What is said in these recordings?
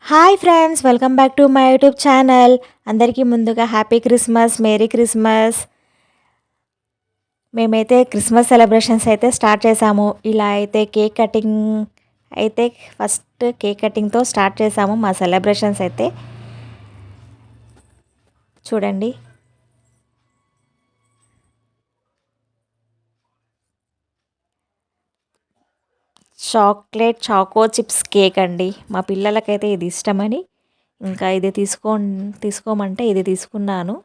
Hi friends, welcome back to my YouTube channel. అందరికీ ముందుగా happy Christmas, merry Christmas. మేమైతే Christmas celebrations అయితే start చేసాము. ఇలా అయితే కేక్ కటింగ్ అయితే ఫస్ట్ కేక్ కటింగ్తో స్టార్ట్ చేసాము మా సెలబ్రేషన్స్ అయితే. చూడండి, చాకో చిప్స్ కేక్ అండి. మా పిల్లలకైతే ఇది ఇష్టమని ఇంకా ఇది తీసుకోమంటే ఇది తీసుకున్నాను.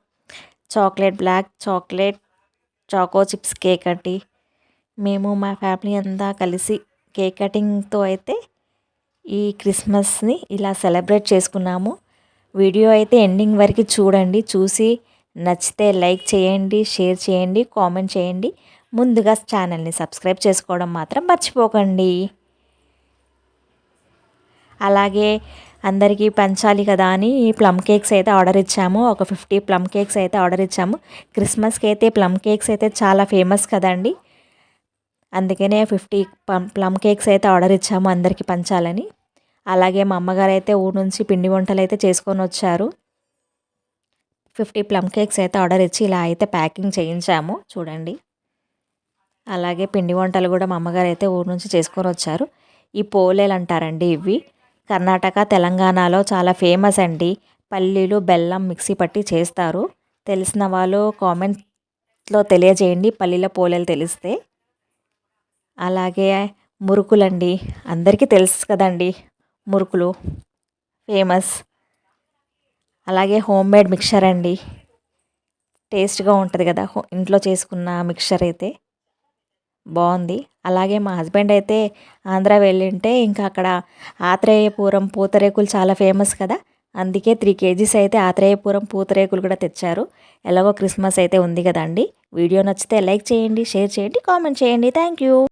Black chocolate choco chips cake అండి. మేము మా ఫ్యామిలీ అంతా కలిసి కేక్ కటింగ్తో అయితే ఈ క్రిస్మస్ని ఇలా సెలబ్రేట్ చేసుకున్నాము. వీడియో అయితే ఎండింగ్ వరకు చూడండి. చూసి నచ్చితే లైక్ చేయండి, షేర్ చేయండి, కామెంట్ చేయండి. ముందుగా ఛానల్ని సబ్స్క్రైబ్ చేసుకోవడం మాత్రం మర్చిపోకండి. అలాగే అందరికీ పంచాలి కదా అని ప్లమ్ కేక్స్ అయితే ఆర్డర్ ఇచ్చాము. ఒక 50 ప్లమ్ కేక్స్ అయితే ఆర్డర్ ఇచ్చాము. క్రిస్మస్కి అయితే ప్లమ్ కేక్స్ అయితే చాలా ఫేమస్ కదండి. అందుకనే 50 ప్లమ్ కేక్స్ అయితే ఆర్డర్ ఇచ్చాము అందరికీ పంచాలని. అలాగే మా అమ్మగారు అయితే ఊరు నుంచి పిండి వంటలు అయితే చేసుకొని వచ్చారు. 50 ప్లమ్ కేక్స్ అయితే ఆర్డర్ ఇచ్చి ఇలా అయితే ప్యాకింగ్ చేయించాము చూడండి. అలాగే పిండి వంటలు కూడా మా అమ్మగారు అయితే ఊరు నుంచి చేసుకొని వచ్చారు. ఈ పోలేలు అంటారండి ఇవి. కర్ణాటక, తెలంగాణలో చాలా ఫేమస్ అండి. పల్లీలు, బెల్లం మిక్సీ పట్టి చేస్తారు. తెలిసిన వాళ్ళు కామెంట్లో తెలియజేయండి పల్లీల పోలేలు తెలిస్తే. అలాగే మురుకులండి, అందరికీ తెలుసు కదండి మురుకులు ఫేమస్. అలాగే హోమ్ మేడ్ మిక్చర్ అండి, టేస్ట్గా ఉంటుంది కదా ఇంట్లో చేసుకున్న మిక్చర్ అయితే బాగుంది. అలాగే మా హస్బెండ్ అయితే ఆంధ్ర వెళ్ళింటే ఇంకా అక్కడ ఆత్రేయపురం పూతరేకులు చాలా ఫేమస్ కదా, అందుకే 3 kgs అయితే ఆత్రేయపురం పూతరేకులు కూడా తెచ్చారు. ఎలాగో క్రిస్మస్ అయితే ఉంది కదండి. వీడియో నచ్చితే లైక్ చేయండి, షేర్ చేయండి, కామెంట్ చేయండి. Thank you.